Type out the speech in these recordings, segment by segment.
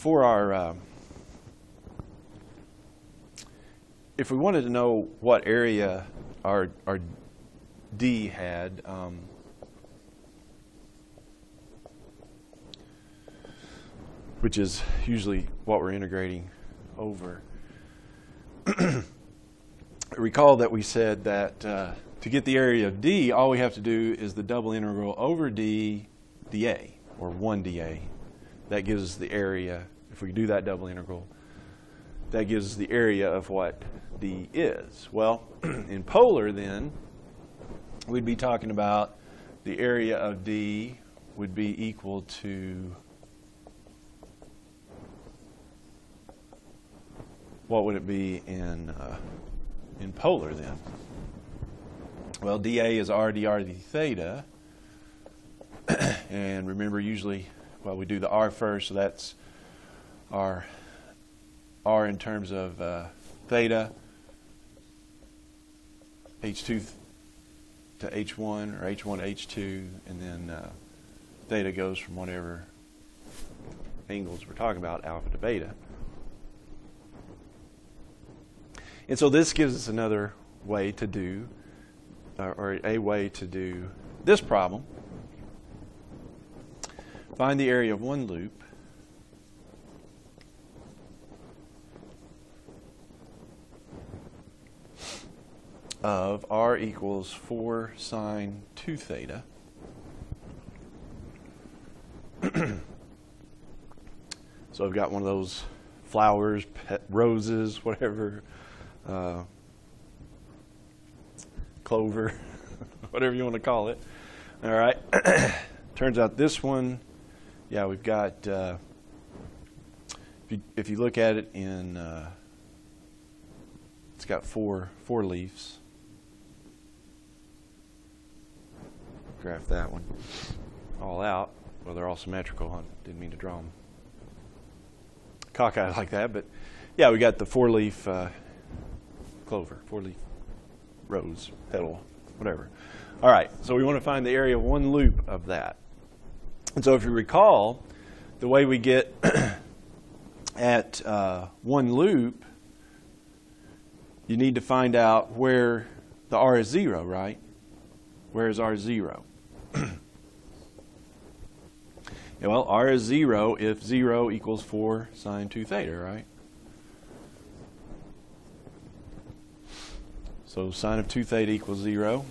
for our, if we wanted to know what area our D had, which is usually what we're integrating over. Recall that we said that to get the area of D, all we have to do is the double integral over D dA, or 1 dA. That gives us the area. If we do that double integral, that gives us the area of what D is. Well, in polar then, we'd be talking about the area of D would be equal to, what would it be in polar then? Well, dA is r d theta. And remember, usually, well, we do the r first, so that's our r in terms of theta, h2 to h1, or h1 to h2, and then theta goes from whatever angles we're talking about, alpha to beta. And so this gives us another way to do, or a way to do this problem. Find the area of one loop of r equals 4 sine 2 theta. So I've got one of those flowers, roses, whatever, clover, whatever you want to call it. All right. Turns out this one, yeah, we've got, if you look at it in, it's got four leaves. Graph that one all out. Well, they're all symmetrical. I didn't mean to draw them cockeyed like that, but yeah, we got the 4-leaf clover, 4-leaf rose, petal, whatever. All right, so we want to find the area of one loop of that. And so if you recall, the way we get at one loop, you need to find out where the r is 0, right? Where is r 0? Yeah, well, r is 0 if 0 equals 4 sine 2 theta, right? So sine of 2 theta equals 0.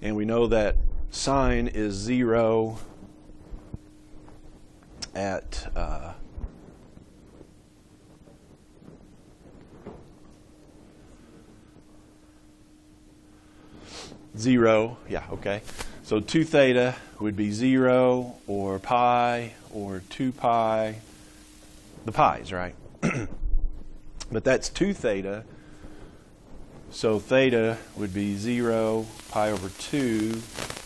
And we know that sine is 0 at zero, yeah, okay. So 2 theta would be 0 or pi or 2 pi, the pi's, right? But that's 2 theta, so theta would be 0, pi over 2,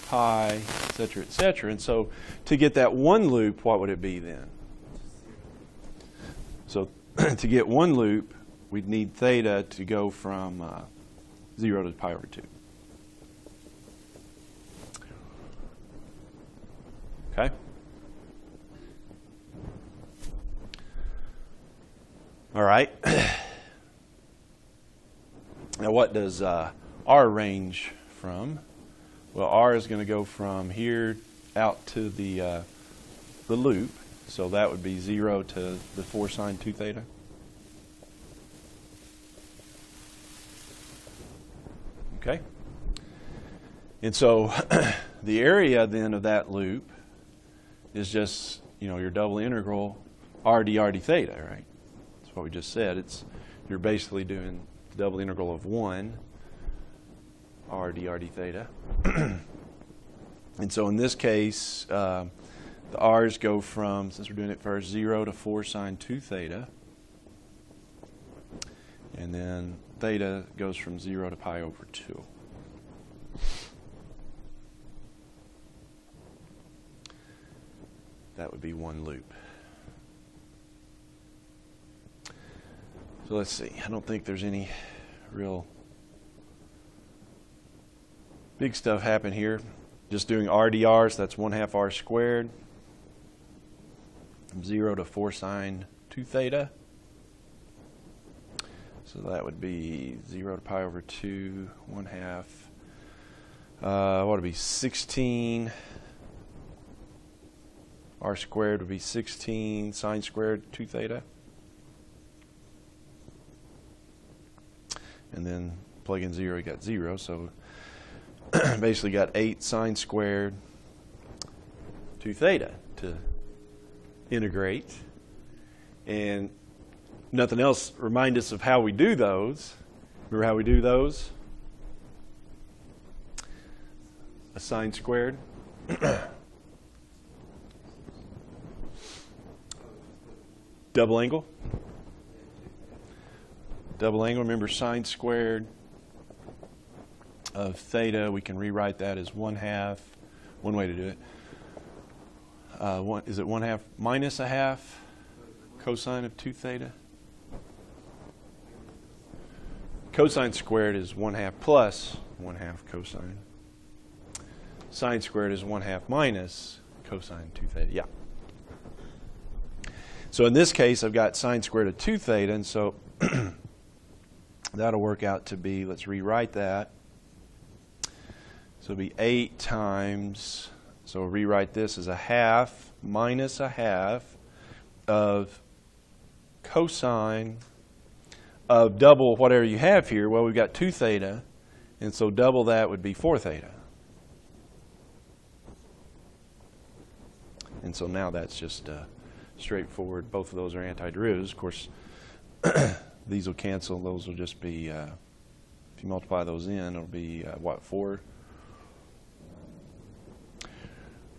pi, et cetera, et cetera. And so to get that one loop, what would it be then? So to get one loop, we'd need theta to go from 0 to pi over 2. Okay? All right. Now what does R range from? Well, R is going to go from here out to the loop. So that would be 0 to the 4 sine 2 theta. Okay? And so the area then of that loop is just, your double integral r d theta, right? That's what we just said. You're basically doing the double integral of 1 r d theta. And so in this case, the r's go from, since we're doing it first, 0 to 4 sine 2 theta. And then theta goes from 0 to pi over 2. That would be one loop. So let's see. I don't think there's any real big stuff happen here. Just doing RDRs, that's 1/2 r squared. from 0 to 4 sine 2 theta. So that would be 0 to pi over 2, 1/2. What would it be? 16. R squared would be 16 sine squared 2 theta. And then plug in 0, you got 0. So basically got 8 sine squared 2 theta to integrate. And nothing else, remind us of how we do those. Remember how we do those? A sine squared. Double angle. Double angle, remember sine squared of theta, we can rewrite that as 1/2. One way to do it. Is it 1/2 minus 1/2 cosine of 2 theta? Cosine squared is 1/2 plus 1/2 cosine. Sine squared is 1/2 minus cosine 2 theta. Yeah. So in this case, I've got sine squared of 2 theta, and so that'll work out to be, let's rewrite that. So it'll be 8 times, so we'll rewrite this as 1/2 minus 1/2 of cosine of double whatever you have here. Well, we've got 2 theta, and so double that would be 4 theta. And so now that's just straightforward. Both of those are antiderivatives. Of course, these will cancel. Those will just be, if you multiply those in, it'll be, what, 4?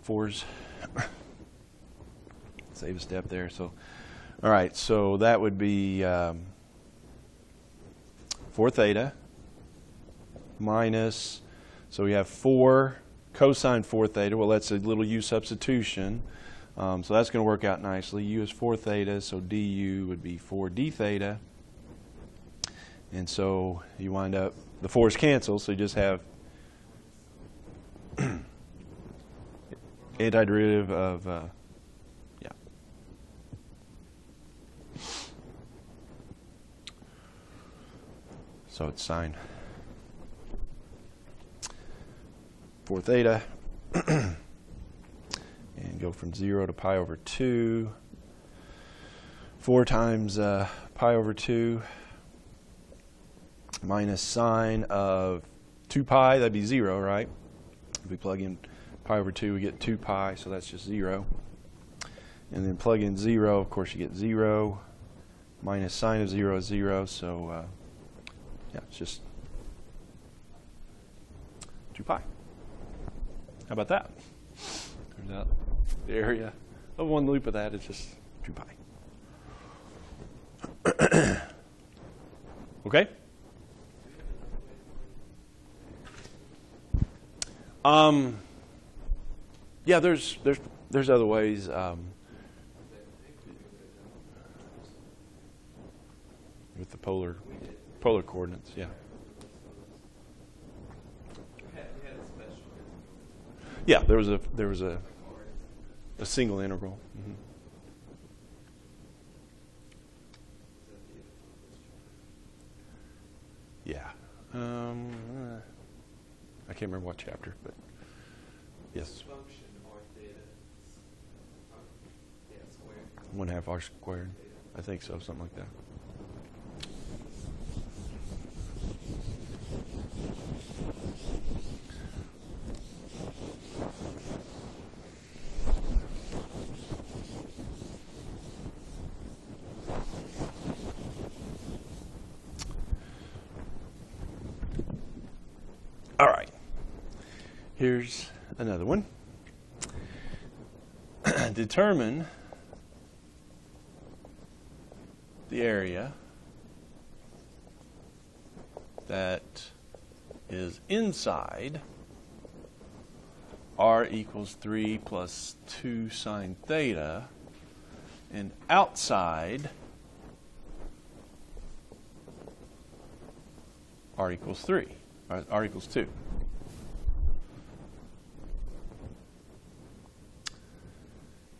4s. Save a step there. So, all right, so that would be 4 theta minus, so we have 4 cosine 4 theta. Well, that's a little u substitution. So that's going to work out nicely. U is 4 theta, so du would be 4 d theta. And so you wind up, the 4's cancel, so you just have antiderivative of, yeah. So it's sine 4 theta. And go from 0 to pi over 2. 4 times pi over 2 minus sine of 2 pi, that'd be 0, right? If we plug in pi over 2, we get 2 pi, so that's just 0. And then plug in 0, of course you get 0. Minus sine of 0 is 0, so yeah, it's just 2 pi. How about that? Turns out the area of one loop of that is just 2 pi. Okay? Yeah, there's other ways. With the polar coordinates, yeah. Yeah, there was a single integral. Mm-hmm. Yeah. I can't remember what chapter, but yes. 1/2 r squared. I think so, something like that. All right. Here's another one. Determine the area that is inside r equals 3 plus 2 sine theta and outside r equals 3, or r equals 2.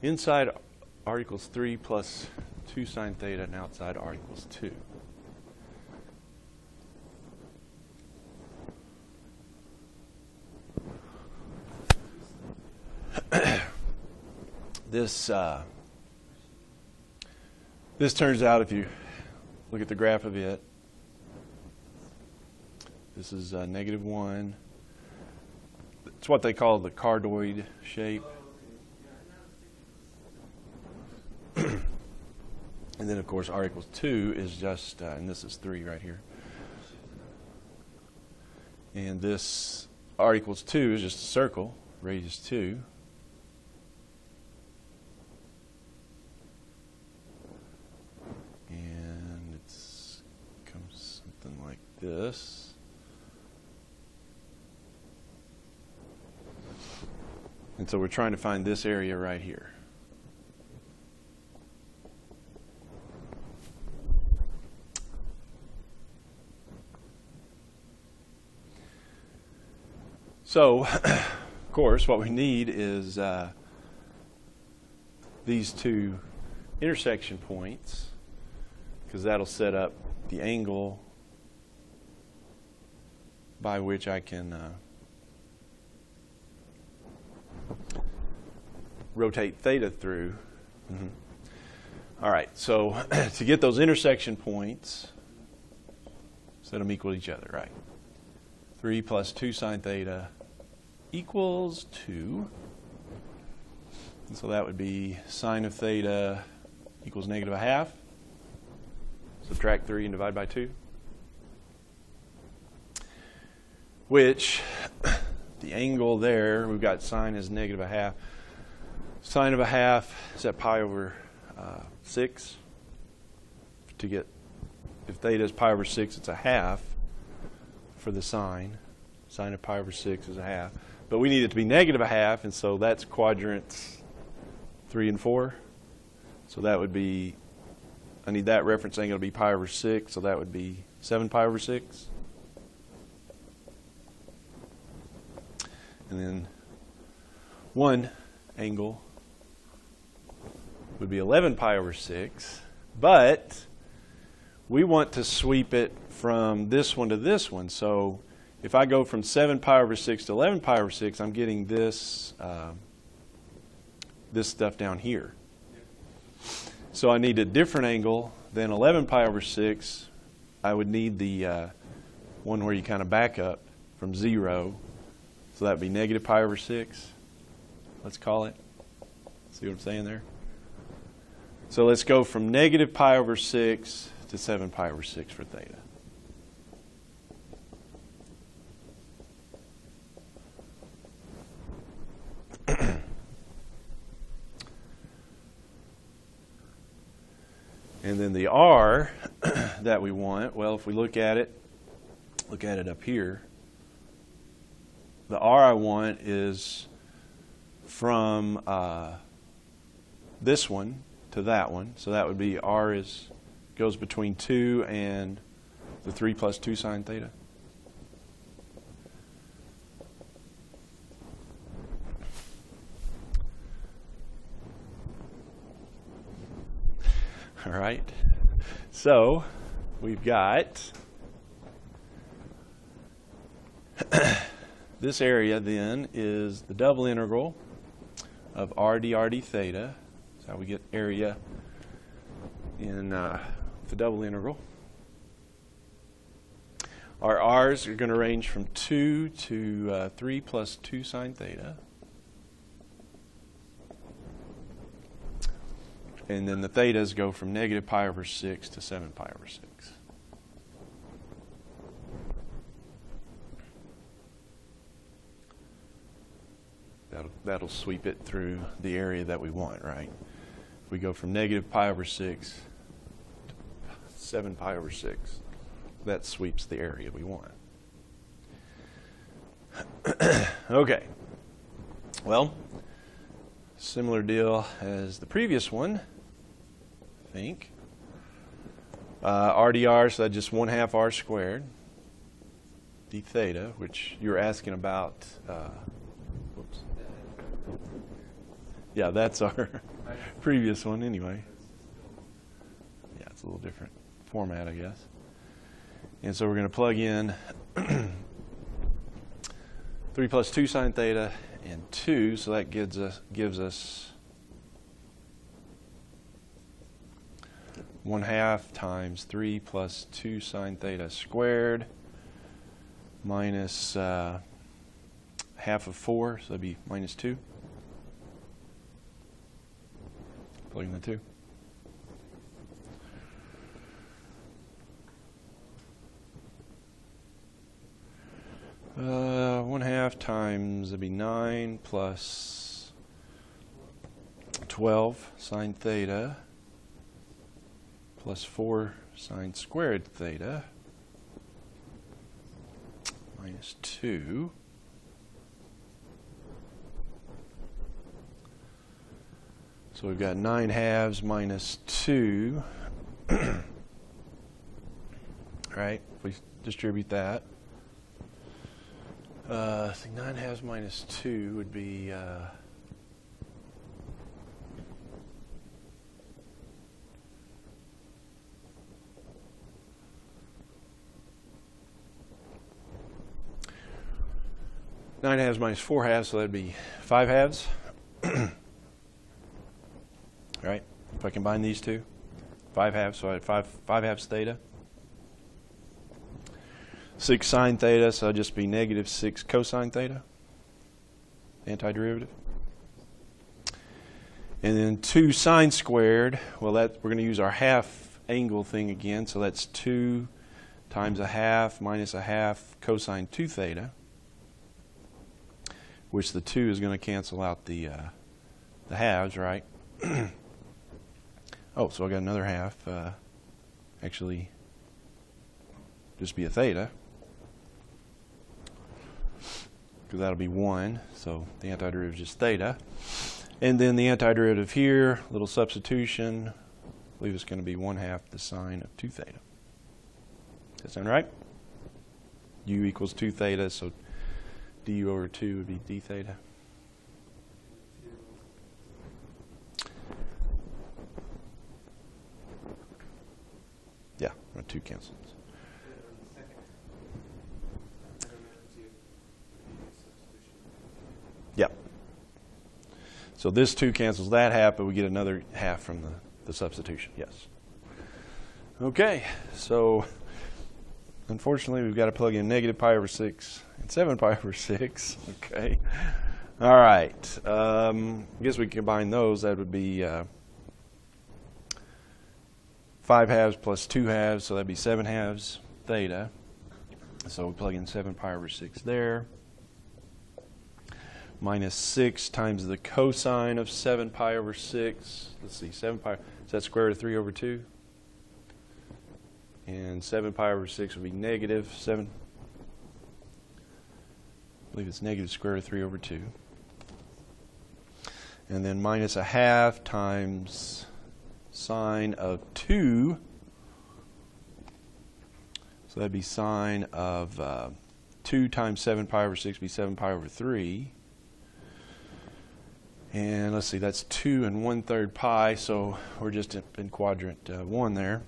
Inside r equals 3 plus 2 sine theta, and outside r equals 2. This turns out, if you look at the graph of it, this is -1. It's what they call the cardioid shape. And then, of course, r equals 2 is just, and this is 3 right here. And this r equals 2 is just a circle, radius 2. And it comes something like this. And so we're trying to find this area right here. So, of course, what we need is these two intersection points, because that'll set up the angle by which I can rotate theta through. All right, so to get those intersection points, set them equal to each other, right? 3 plus 2 sine theta equals 2. And so that would be sine of theta equals -1/2. Subtract 3 and divide by 2. Which, the angle there, we've got sine is -1/2. Sine of 1/2 is at pi over 6. To get, if theta is pi over 6, it's 1/2 for the sine. Sine of pi over 6 is 1/2. But we need it to be -1/2, and so that's quadrants 3 and 4. So that would be, I need that reference angle to be pi over 6, so that would be 7 pi over 6. And then one angle would be 11 pi over 6, but we want to sweep it from this one to this one. So if I go from 7 pi over 6 to 11 pi over 6, I'm getting this this stuff down here. So I need a different angle than 11 pi over 6. I would need the one where you kind of back up from 0. So that would be -pi over 6, let's call it. See what I'm saying there? So let's go from -pi over 6 to 7 pi over 6 for theta. And then the r that we want, well, if we look at it up here, the r I want is from this one to that one. So that would be r goes between 2 and the 3 plus 2 sine theta. All right, so we've got this area then is the double integral of r dr d theta. That's how we get area in the double integral. Our r's are going to range from 2 to 3 plus 2 sine theta. And then the thetas go from -pi over 6 to 7 pi over 6. That'll sweep it through the area that we want, right? If we go from -pi over 6 to 7 pi over 6, that sweeps the area we want. Okay. Well, similar deal as the previous one, I think. R dr, so that's just 1/2 r squared d theta, which you're asking about. Whoops. Yeah, that's our previous one anyway. Yeah, it's a little different format, I guess. And so we're going to plug in 3 plus 2 sine theta and 2, so that gives us 1/2 times 3 plus 2 sine theta squared minus half of 4, so that'd be minus 2. Plug in the 2. One half times, that'd be 9 plus 12 sine theta plus 4 sine squared theta minus 2. So we've got 9/2 minus 2. Right? If we distribute that. I think 9/2 minus 2 would be 9/2 minus 4/2, so that'd be 5/2. Right? If I combine these two, 5/2, so I had 5/2 theta. 6 sine theta, so it'd just be negative 6 cosine theta, antiderivative. And then 2 sine squared, well, we're going to use our half angle thing again, so that's 2 times 1/2 minus 1/2 cosine 2 theta, which the 2 is going to cancel out the halves, right? Oh, so I got another half. Actually, just be a theta, because that'll be 1. So the antiderivative is just theta. And then the antiderivative here, little substitution, I believe it's going to be 1/2 the sine of 2 theta. Does that sound right? U equals 2 theta, so du over 2 would be d theta. Yeah, 2 cancels. Yep. So this 2 cancels that half, but we get another half from the substitution. Yes. Okay, so unfortunately we've got to plug in negative pi over 6 and 7 pi over 6. Okay. All right. I guess we can combine those. That would be 5/2 plus 2/2, so that'd be 7/2 theta. So we plug in 7 pi over 6 there. Minus 6 times the cosine of 7 pi over 6. Let's see, 7 pi, is that square root of 3 over 2? And 7 pi over 6 would be negative 7. I believe it's negative square root of 3 over 2. And then minus 1/2 times sine of 2. So that'd be sine of 2 times 7 pi over 6 would be 7 pi over 3. And let's see, that's 2 and 1/3 pi, so we're just in quadrant 1 there.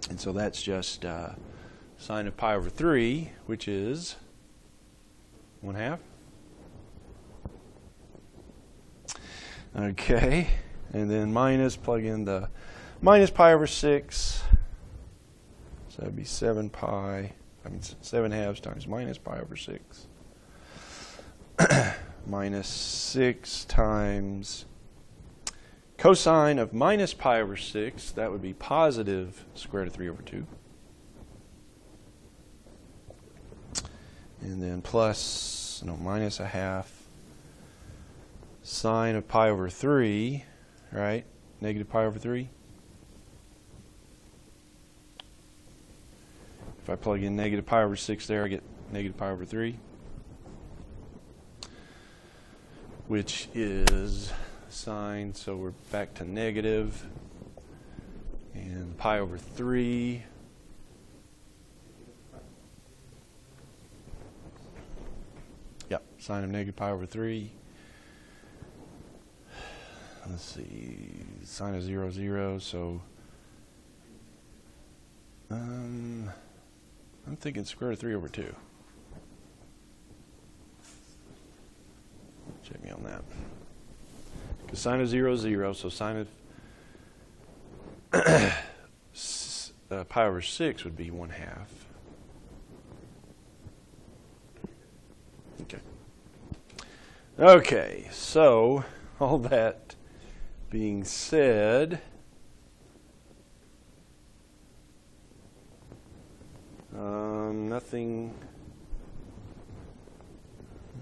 And so that's just sine of pi over 3, which is 1/2. Okay, and then minus, plug in the minus pi over 6. So that'd be 7 7/2 times minus pi over 6. Minus 6 times cosine of minus pi over 6. That would be positive square root of 3 over 2. And then plus, no, minus 1/2 sine of pi over 3, right? Negative pi over 3. If I plug in negative pi over 6 there, I get negative pi over 3, which is sine, so we're back to negative, and pi over 3. Yep, sine of negative pi over 3. let's see, sine of 0, 0, so I'm thinking square root of 3 over 2. Check me on that. Because sine of 0 is 0, so sine of pi over 6 would be 1/2. Okay. Okay, so all that being said, nothing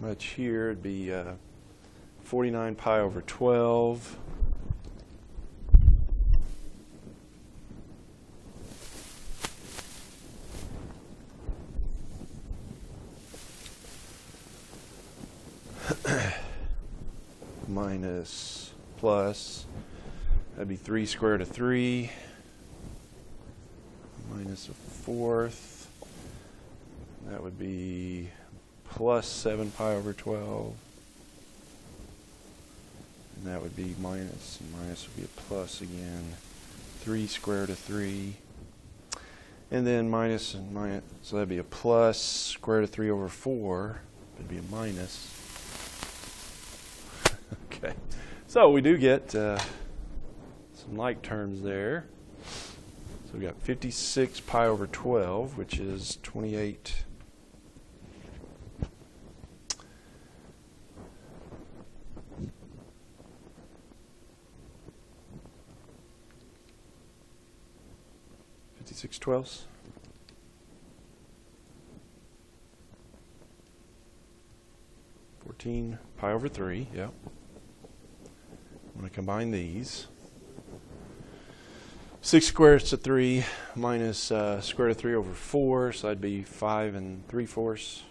much here. It'd be 49 pi over 12. Minus plus, that'd be 3 square root of 3 minus a fourth, that would be plus 7 pi over 12, and that would be minus, and minus would be a plus again, 3 square root of 3, and then minus and minus, so that'd be a plus square root of 3 over 4, it'd be a minus. Okay, so we do get some like terms there. So we got 56 pi over 12, which is 28. Six twelfths. Pi over 3, yeah. I'm going to combine these. 6 square roots of 3 minus square root of 3 over 4, so that'd be 5 3/4.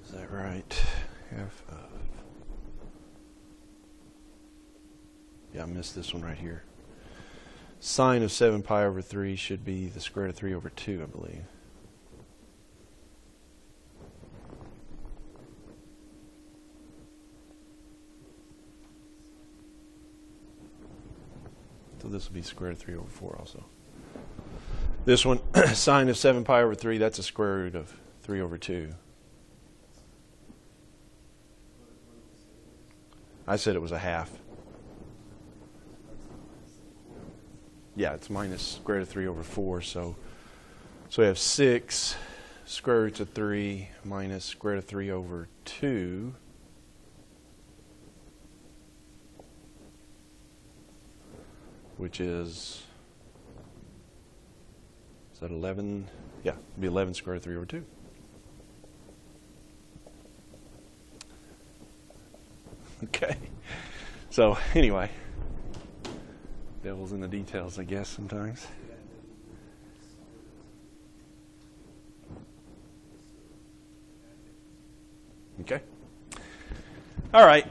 Is that right? Half of. Yeah, I missed this one right here. Sine of 7 pi over 3 should be the square root of 3 over 2, I believe. So this will be square root of 3 over 4 also. This one, sine of 7 pi over 3, that's a square root of 3 over 2. I said it was a half. Yeah, it's minus square root of 3 over 4, so we have 6 square roots of 3 minus square root of 3 over 2. Which is that 11? Yeah, it'd be 11 square root of 3 over 2. Okay. So anyway, devil's in the details, I guess, sometimes. Okay. All right.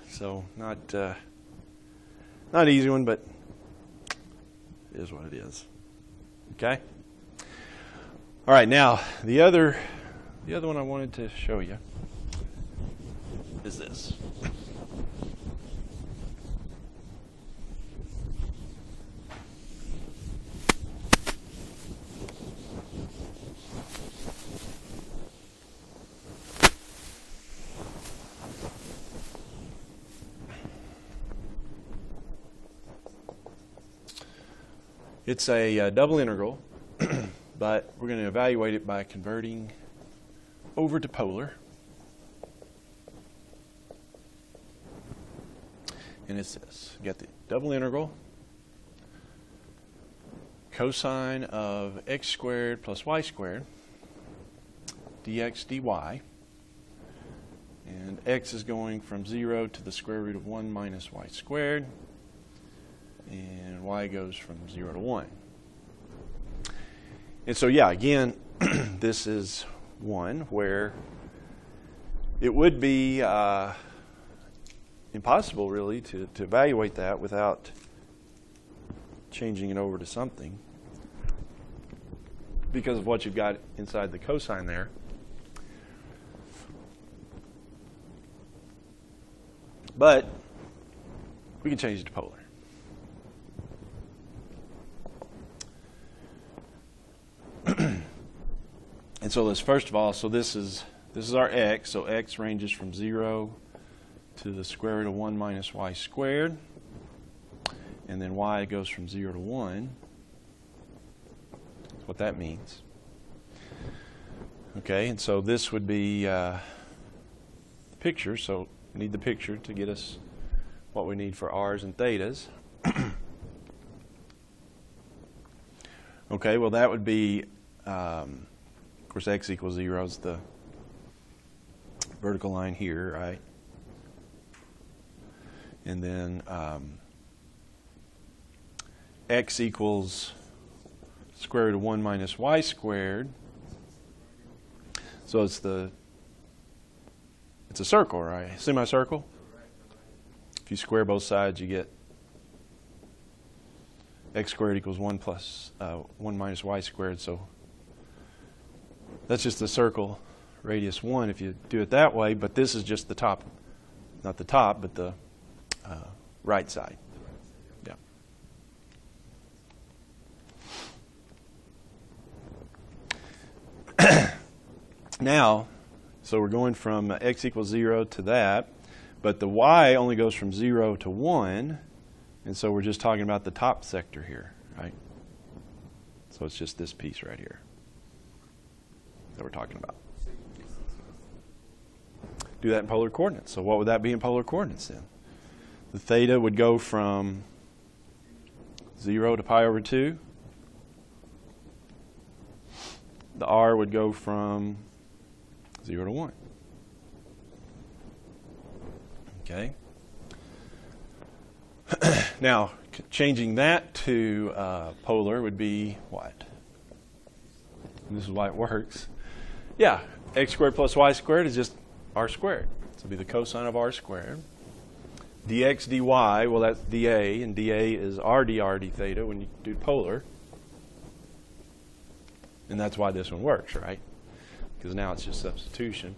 So not an easy one, but it is what it is. Okay? All right, now the other one I wanted to show you is this. It's a double integral, but we're going to evaluate it by converting over to polar. And it's this. You got the double integral, cosine of x squared plus y squared, dx dy. And x is going from 0 to the square root of 1 minus y squared. and y goes from 0 to 1. And so, yeah, again, this is one where it would be impossible, really, to evaluate that without changing it over to something because of what you've got inside the cosine there. But we can change it to polar. And so let's first of all, so this is our x. So x ranges from 0 to the square root of 1 minus y squared. And then y goes from 0 to 1. That's what that means. Okay, and so this would be the picture. So we need the picture to get us what we need for r's and thetas. Okay, well that would be, of course, x equals 0 is the vertical line here, right? And then x equals square root of 1 minus y squared. So it's a circle, right? Semicircle. If you square both sides, you get x squared equals 1 plus 1 minus y squared. So that's just the circle radius 1 if you do it that way. But this is just the top, not the top, but the right side. Yeah. Now, so we're going from x equals 0 to that, but the y only goes from 0 to 1, and so we're just talking about the top sector here, right? So it's just this piece right here that we're talking about. Do that in polar coordinates. So what would that be in polar coordinates then? The theta would go from 0 to pi over 2. The r would go from 0 to 1. Okay. Now, changing that to polar would be what? And this is why it works. Yeah, x squared plus y squared is just r squared. So it'll be the cosine of r squared. Dx dy, well, that's dA, and dA is r dr d theta when you do polar. And that's why this one works, right? Because now it's just substitution.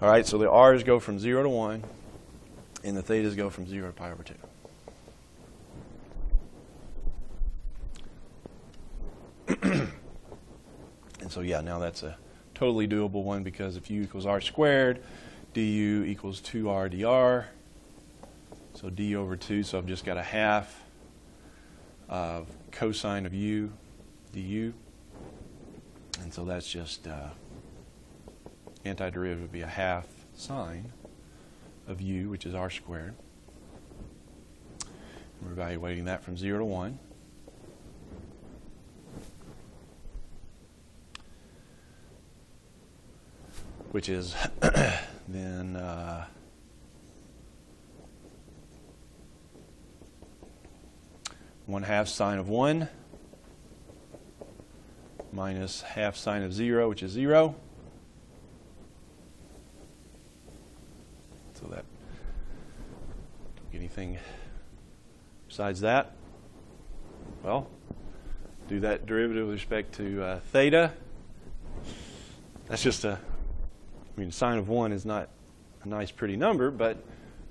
All right, so the r's go from 0 to 1, and the thetas go from 0 to pi over 2. And so, yeah, now that's a totally doable one because if u equals r squared, du equals 2r dr. So d over 2, so I've just got a half of cosine of u du. And so that's just antiderivative would be a half sine of u, which is r squared. We're evaluating that from 0 to 1. Which is then 1/2 sine of 1 minus half sine of 0, which is 0. So that, don't get anything besides that. Well, do that derivative with respect to theta. That's just sine of 1 is not a nice, pretty number, but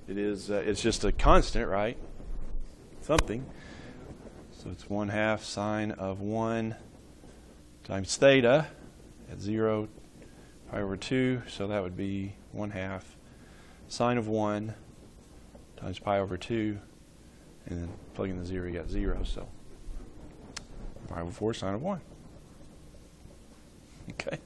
it is. It's just a constant, right? Something. So it's 1/2 sine of 1 times theta at 0 pi over 2. So that would be 1/2 sine of 1 times pi over 2, and then plug in the 0, you got 0. So pi over 4 sine of 1. Okay.